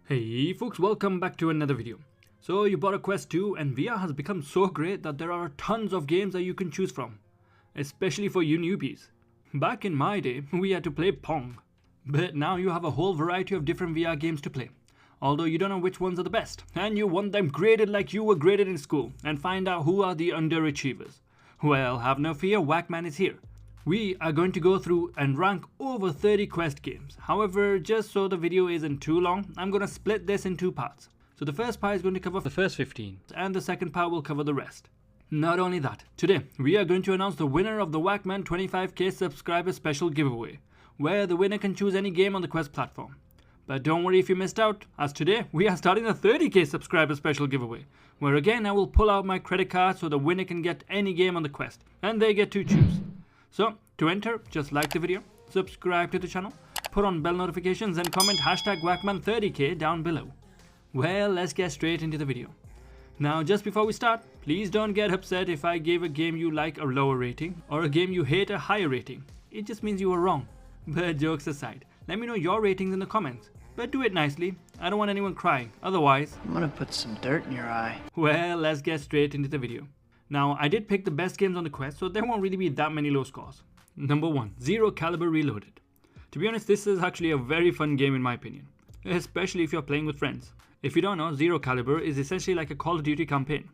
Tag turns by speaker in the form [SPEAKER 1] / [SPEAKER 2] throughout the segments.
[SPEAKER 1] Hey folks, welcome back to another video. So you bought a Quest 2 and VR has become so great that there are tons of games that you can choose from. Especially for you newbies. Back in my day, we had to play Pong. But now you have a whole variety of different VR games to play. Although you don't know which ones are the best. And you want them graded like you were graded in school. And find out who are the underachievers. Well, have no fear, WaqMan is here. We are going to go through and rank over 30 Quest games. However, just so the video isn't too long, I'm going to split this in two parts. So the first part is going to cover the first 15, and the second part will cover the rest. Not only that, today we are going to announce the winner of the WaqMan 25k subscriber special giveaway, where the winner can choose any game on the Quest platform. But don't worry if you missed out, as today we are starting a 30k subscriber special giveaway, where again I will pull out my credit card so the winner can get any game on the Quest, and they get to choose. So, to enter, just like the video, subscribe to the channel, put on bell notifications and comment hashtag WaqMan30k down below. Well, let's get straight into the video. Now, just before we start, please don't get upset if I gave a game you like a lower rating or a game you hate a higher rating. It just means you were wrong. But jokes aside, let me know your ratings in the comments. But do it nicely, I don't want anyone crying, otherwise...
[SPEAKER 2] I'm gonna put some dirt in your eye.
[SPEAKER 1] Well, let's get straight into the video. Now, I did pick the best games on the Quest, so there won't really be that many low scores. Number 1, Zero Caliber Reloaded. To be honest, this is actually a very fun game in my opinion, especially if you're playing with friends. If you don't know, Zero Caliber is essentially like a Call of Duty campaign.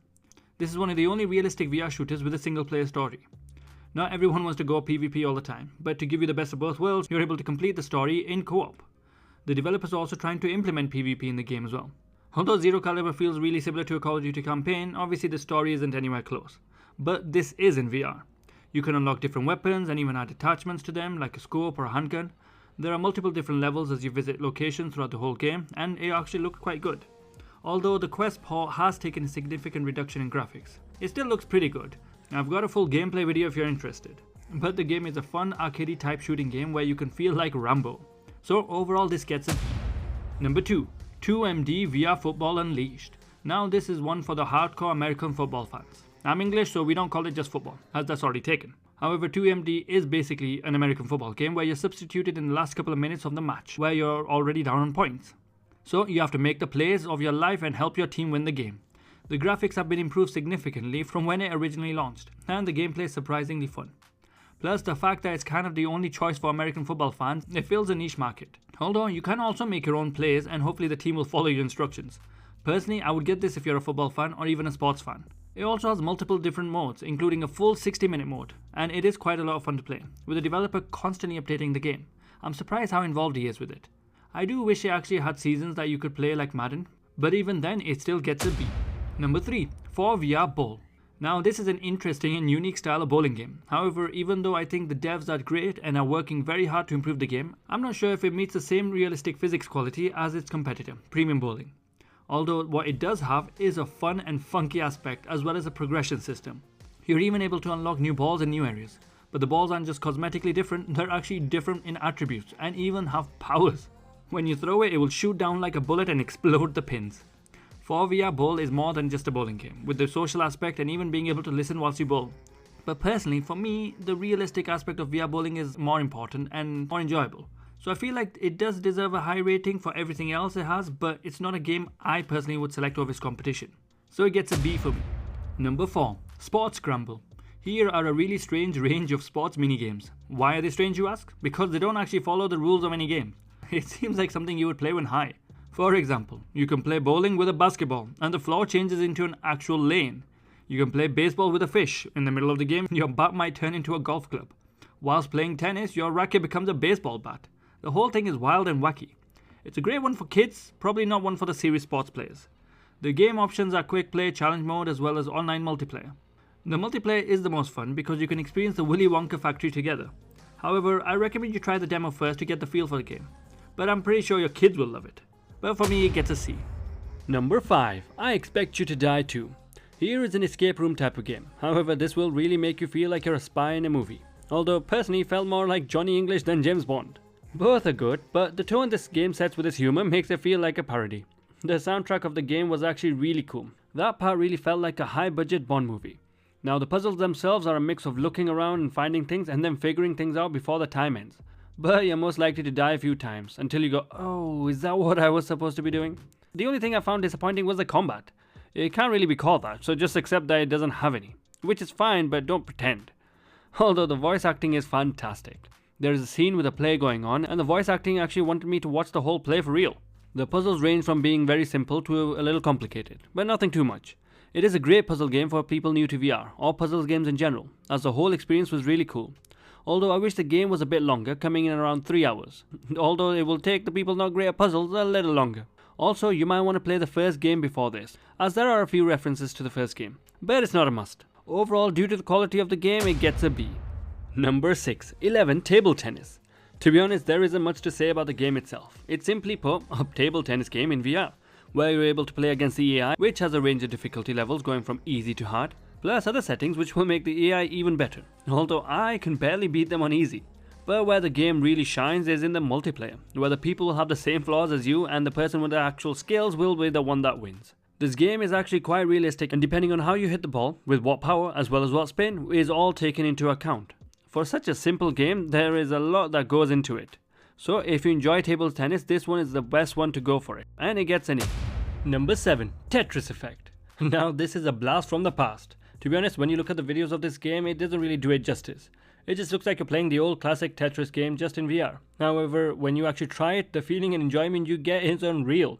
[SPEAKER 1] This is one of the only realistic VR shooters with a single player story. Not everyone wants to go PvP all the time, but to give you the best of both worlds, you're able to complete the story in co-op. The developers are also trying to implement PvP in the game as well. Although Zero Caliber feels really similar to a Call of Duty campaign, obviously the story isn't anywhere close. But this is in VR. You can unlock different weapons and even add attachments to them, like a scope or a handgun. There are multiple different levels as you visit locations throughout the whole game, and it actually looks quite good. Although the Quest port has taken a significant reduction in graphics, it still looks pretty good. I've got a full gameplay video if you're interested. But the game is a fun arcade type shooting game where you can feel like Rambo. So overall this gets a B. Number 2. 2MD VR Football Unleashed. Now this is one for the hardcore American football fans. I'm English, so we don't call it just football, as that's already taken. However, 2MD is basically an American football game where you're substituted in the last couple of minutes of the match, where you're already down on points. So you have to make the plays of your life and help your team win the game. The graphics have been improved significantly from when it originally launched, and the gameplay is surprisingly fun. Plus the fact that it's kind of the only choice for American football fans, it fills a niche market. Although you can also make your own plays and hopefully the team will follow your instructions. Personally, I would get this if you're a football fan or even a sports fan. It also has multiple different modes, including a full 60-minute mode, and it is quite a lot of fun to play, with the developer constantly updating the game. I'm surprised how involved he is with it. I do wish it actually had seasons that you could play like Madden, but even then it still gets a B. Number 3, 4VR Bowl. Now this is an interesting and unique style of bowling game. However, even though I think the devs are great and are working very hard to improve the game, I'm not sure if it meets the same realistic physics quality as its competitor, Premium Bowling. Although what it does have is a fun and funky aspect as well as a progression system. You're even able to unlock new balls in new areas. But the balls aren't just cosmetically different, they're actually different in attributes and even have powers. When you throw it, it will shoot down like a bullet and explode the pins. 4VR Bowl is more than just a bowling game, with the social aspect and even being able to listen whilst you bowl. But personally, for me, the realistic aspect of VR bowling is more important and more enjoyable. So I feel like it does deserve a high rating for everything else it has, but it's not a game I personally would select over its competition. So it gets a B for me. Number 4. Sports Scramble. Here are a really strange range of sports minigames. Why are they strange, you ask? Because they don't actually follow the rules of any game. It seems like something you would play when high. For example, you can play bowling with a basketball and the floor changes into an actual lane. You can play baseball with a fish. In the middle of the game, your bat might turn into a golf club. Whilst playing tennis, your racket becomes a baseball bat. The whole thing is wild and wacky. It's a great one for kids, probably not one for the serious sports players. The game options are quick play, challenge mode as well as online multiplayer. The multiplayer is the most fun because you can experience the Willy Wonka factory together. However, I recommend you try the demo first to get the feel for the game. But I'm pretty sure your kids will love it. But for me, it gets a C. Number 5. I Expect You to Die Too. Here is an escape room type of game. However, this will really make you feel like you're a spy in a movie. Although personally felt more like Johnny English than James Bond. Both are good, but the tone this game sets with its humor makes it feel like a parody. The soundtrack of the game was actually really cool. That part really felt like a high-budget Bond movie. Now the puzzles themselves are a mix of looking around and finding things and then figuring things out before the time ends. but you're most likely to die a few times until you go, oh, is that what I was supposed to be doing? The only thing I found disappointing was the combat. It can't really be called that, so just accept that it doesn't have any, which is fine, but don't pretend. Although the voice acting is fantastic. There is a scene with a play going on, and the voice acting actually wanted me to watch the whole play for real. The puzzles range from being very simple to a little complicated, but nothing too much. It is a great puzzle game for people new to VR, or puzzles games in general, as the whole experience was really cool. Although I wish the game was a bit longer, coming in around 3 hours. Although it will take the people not great at puzzles a little longer. Also, you might want to play the first game before this, as there are a few references to the first game, but it's not a must. Overall, due to the quality of the game, it gets a B. Number 6. 11. Table Tennis. To be honest, there isn't much to say about the game itself. It's simply put, a table tennis game in VR, where you're able to play against the AI, which has a range of difficulty levels going from easy to hard, plus other settings which will make the AI even better, although I can barely beat them on easy. But where the game really shines is in the multiplayer, where the people will have the same flaws as you and the person with the actual skills will be the one that wins. This game is actually quite realistic, and depending on how you hit the ball, with what power as well as what spin, is all taken into account. For such a simple game, there is a lot that goes into it. So if you enjoy table tennis, this one is the best one to go for it, and it gets an A. Number 7. Tetris Effect. Now this is a blast from the past. To be honest, when you look at the videos of this game, it doesn't really do it justice. It just looks like you're playing the old classic Tetris game just in VR. However, when you actually try it, the feeling and enjoyment you get is unreal.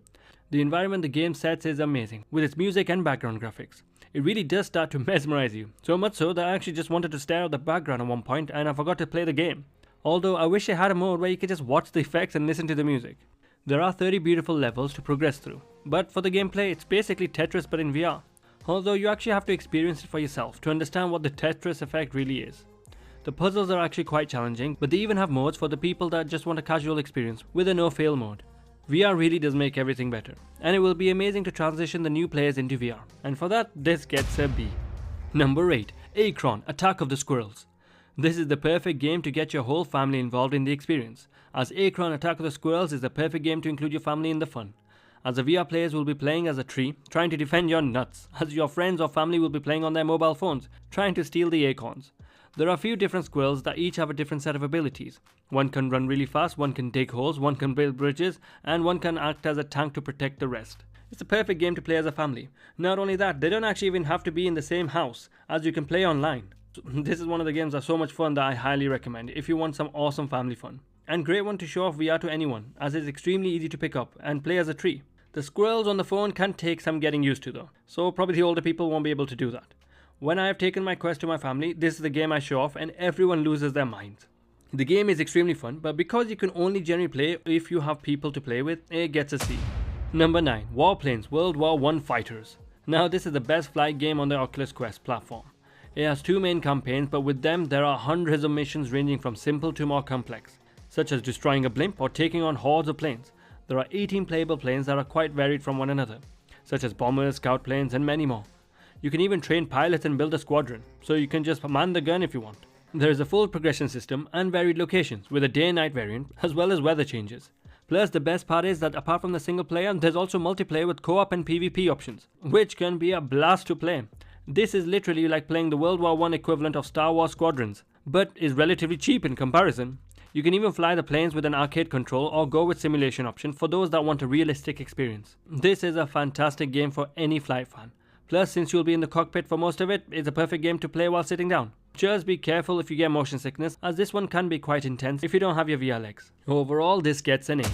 [SPEAKER 1] The environment the game sets is amazing, with its music and background graphics. It really does start to mesmerize you, so much so that I actually just wanted to stare at the background at one point and I forgot to play the game. Although I wish it had a mode where you could just watch the effects and listen to the music. There are 30 beautiful levels to progress through, but for the gameplay it's basically Tetris but in VR. Although you actually have to experience it for yourself to understand what the Tetris effect really is. The puzzles are actually quite challenging, but they even have modes for the people that just want a casual experience with a no-fail mode. VR really does make everything better, and it will be amazing to transition the new players into VR, and for that, this gets a B. Number 8. Akron, Attack of the Squirrels. This is the perfect game to get your whole family involved in the experience, as Akron, Attack of the Squirrels is the perfect game to include your family in the fun. As the VR players will be playing as a tree, trying to defend your nuts, as your friends or family will be playing on their mobile phones, trying to steal the acorns. There are a few different squirrels that each have a different set of abilities. One can run really fast, one can dig holes, one can build bridges, and one can act as a tank to protect the rest. It's a perfect game to play as a family. Not only that, they don't actually even have to be in the same house, as you can play online. This is one of the games that's so much fun that I highly recommend if you want some awesome family fun. And great one to show off VR to anyone, as it's extremely easy to pick up and play as a tree. The squirrels on the phone can take some getting used to though, so probably the older people won't be able to do that. When I have taken my quest to my family, this is the game I show off and everyone loses their minds. The game is extremely fun, but because you can only generally play if you have people to play with, it gets a C. Number 9. Warplanes World War I Fighters. Now this is the best flight game on the Oculus Quest platform. It has 2 main campaigns, but with them there are hundreds of missions ranging from simple to more complex, such as destroying a blimp or taking on hordes of planes. There are 18 playable planes that are quite varied from one another, such as bombers, scout planes, and many more. You can even train pilots and build a squadron, so you can just man the gun if you want. There is a full progression system and varied locations with a day and night variant, as well as weather changes. Plus the best part is that apart from the single player, there's also multiplayer with co-op and PvP options, which can be a blast to play. This is literally like playing the World War I equivalent of Star Wars Squadrons, but is relatively cheap in comparison. You can even fly the planes with an arcade control or go with simulation option for those that want a realistic experience. This is a fantastic game for any flight fan. Plus, since you'll be in the cockpit for most of it, it's a perfect game to play while sitting down. Just be careful if you get motion sickness, as this one can be quite intense if you don't have your VR legs. Overall, this gets an A.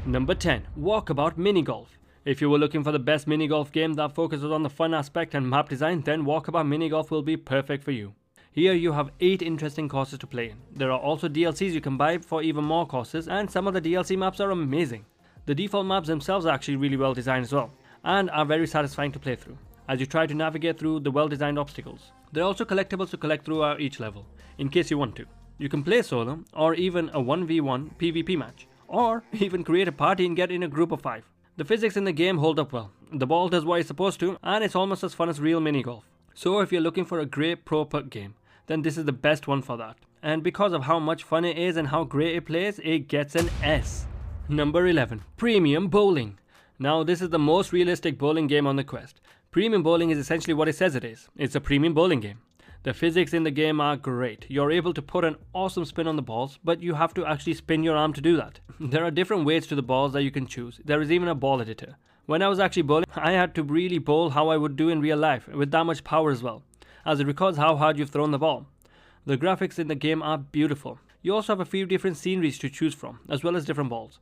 [SPEAKER 1] Number 10. Walkabout Mini Golf. If you were looking for the best mini golf game that focuses on the fun aspect and map design, then Walkabout Mini Golf will be perfect for you. Here you have 8 interesting courses to play in. There are also DLCs you can buy for even more courses, and some of the DLC maps are amazing. The default maps themselves are actually really well designed as well, and are very satisfying to play through, as you try to navigate through the well-designed obstacles. There are also collectibles to collect throughout each level, in case you want to. You can play solo, or even a 1v1 PvP match, or even create a party and get in a group of 5. The physics in the game hold up well. The ball does what it's supposed to, and it's almost as fun as real mini golf. So if you're looking for a great pro putt game, then this is the best one for that. And because of how much fun it is and how great it plays, it gets an S. Number 11. Premium Bowling. Now this is the most realistic bowling game on the Quest. Premium bowling is essentially what it says it is. It's a premium bowling game. The physics in the game are great. You're able to put an awesome spin on the balls, but you have to actually spin your arm to do that. There are different weights to the balls that you can choose. There is even a ball editor. When I was actually bowling, I had to really bowl how I would do in real life, with that much power as well, as it records how hard you've thrown the ball. The graphics in the game are beautiful. You also have a few different sceneries to choose from, as well as different balls.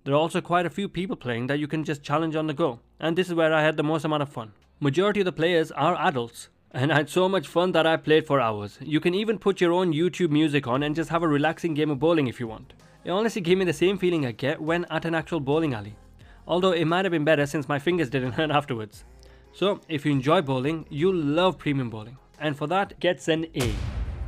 [SPEAKER 1] There are also quite a few people playing that you can just challenge on the go, and this is where I had the most amount of fun. Majority of the players are adults, and I had so much fun that I played for hours. You can even put your own YouTube music on and just have a relaxing game of bowling if you want. It honestly gave me the same feeling I get when at an actual bowling alley. Although it might have been better since my fingers didn't hurt afterwards. So if you enjoy bowling, you'll love premium bowling. And for that, gets an A.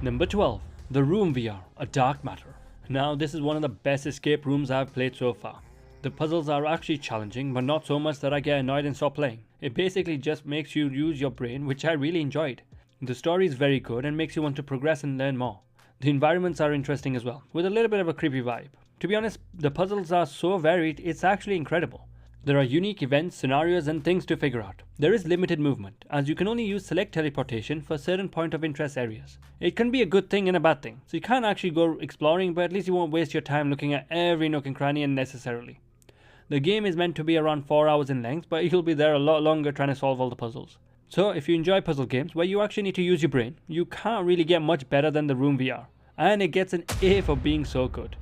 [SPEAKER 1] Number 12. The Room VR, A Dark Matter. Now this is one of the best escape rooms I've played so far. The puzzles are actually challenging, but not so much that I get annoyed and stop playing. It basically just makes you use your brain, which I really enjoyed. The story is very good and makes you want to progress and learn more. The environments are interesting as well, with a little bit of a creepy vibe. To be honest, the puzzles are so varied, it's actually incredible. There are unique events, scenarios and things to figure out. There is limited movement, as you can only use select teleportation for certain point of interest areas. It can be a good thing and a bad thing, so you can't actually go exploring, but at least you won't waste your time looking at every nook and cranny unnecessarily. The game is meant to be around 4 hours in length, but you'll be there a lot longer trying to solve all the puzzles. So if you enjoy puzzle games where you actually need to use your brain, you can't really get much better than the Room VR, and it gets an A for being so good.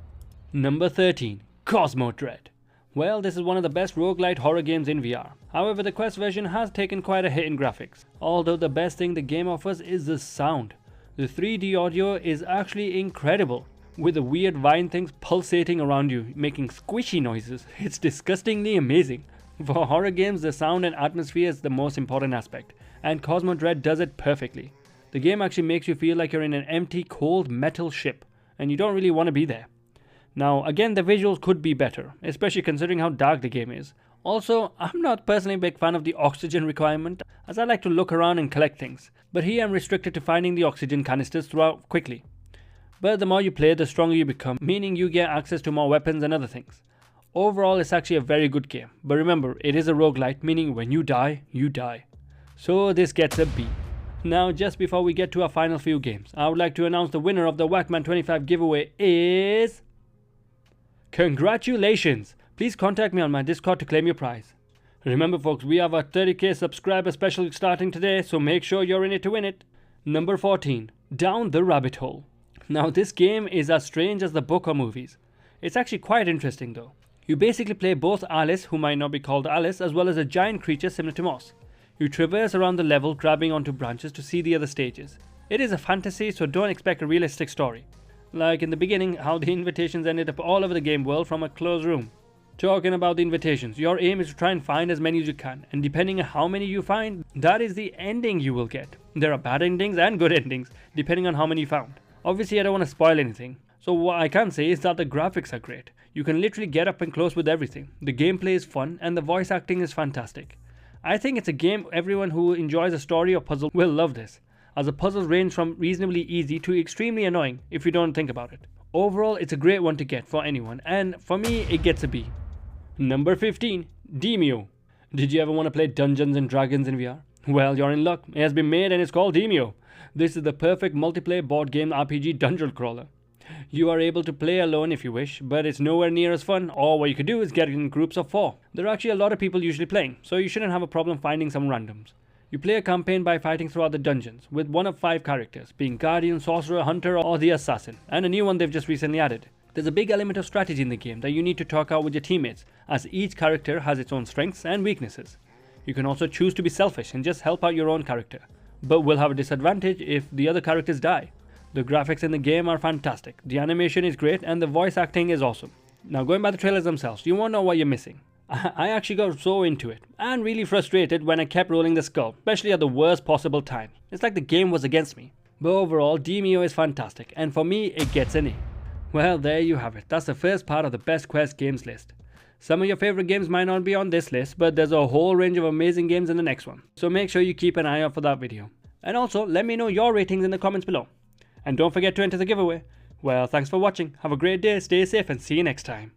[SPEAKER 1] Number 13. Cosmo Dread. Well, this is one of the best roguelite horror games in VR. However, the Quest version has taken quite a hit in graphics. Although the best thing the game offers is the sound. The 3D audio is actually incredible, with the weird vine things pulsating around you, making squishy noises. It's disgustingly amazing. For horror games, the sound and atmosphere is the most important aspect, and Cosmo Dread does it perfectly. The game actually makes you feel like you're in an empty, cold metal ship, and you don't really want to be there. Now, again, the visuals could be better, especially considering how dark the game is. Also, I'm not personally a big fan of the oxygen requirement, as I like to look around and collect things, but here I'm restricted to finding the oxygen canisters throughout quickly. But the more you play, the stronger you become, meaning you get access to more weapons and other things. Overall, it's actually a very good game, but remember, it is a roguelite, meaning when you die, you die. So this gets a B. Now, just before we get to our final few games, I would like to announce the winner of the WaqMan 25 giveaway is... Congratulations! Please contact me on my Discord to claim your prize. Remember folks, we have a 30k subscriber special starting today, so make sure you're in it to win it. Number 14. Down the Rabbit Hole. Now this game is as strange as the book or movies. It's actually quite interesting though. You basically play both Alice, who might not be called Alice, as well as a giant creature similar to Moss. You traverse around the level grabbing onto branches to see the other stages. It is a fantasy, so don't expect a realistic story. Like in the beginning, how the invitations ended up all over the game world from a closed room. Talking about the invitations, your aim is to try and find as many as you can, and depending on how many you find, that is the ending you will get. There are bad endings and good endings, depending on how many you found. Obviously, I don't want to spoil anything, so what I can say is that the graphics are great. You can literally get up and close with everything. The gameplay is fun, and the voice acting is fantastic. I think it's a game everyone who enjoys a story or puzzle will love this, as the puzzles range from reasonably easy to extremely annoying if you don't think about it. Overall, it's a great one to get for anyone, and for me, it gets a B. Number 15. Demeo. Did you ever want to play Dungeons and Dragons in VR? Well, you're in luck. It has been made and it's called Demeo. This is the perfect multiplayer board game RPG dungeon crawler. You are able to play alone if you wish, but it's nowhere near as fun, or what you could do is get in groups of 4. There are actually a lot of people usually playing, so you shouldn't have a problem finding some randoms. You play a campaign by fighting throughout the dungeons, with one of 5 characters, being Guardian, Sorcerer, Hunter, or the Assassin, and a new one they've just recently added. There's a big element of strategy in the game that you need to talk out with your teammates, as each character has its own strengths and weaknesses. You can also choose to be selfish and just help out your own character, but will have a disadvantage if the other characters die. The graphics in the game are fantastic, the animation is great, and the voice acting is awesome. Now going by the trailers themselves, you won't know what you're missing. I actually got so into it, and really frustrated when I kept rolling the skull, especially at the worst possible time. It's like the game was against me. But overall, Demeo is fantastic, and for me, it gets an A. Well, there you have it. That's the first part of the best Quest games list. Some of your favorite games might not be on this list, but there's a whole range of amazing games in the next one. So make sure you keep an eye out for that video. And also, let me know your ratings in the comments below. And don't forget to enter the giveaway. Well, thanks for watching. Have a great day, stay safe, and see you next time.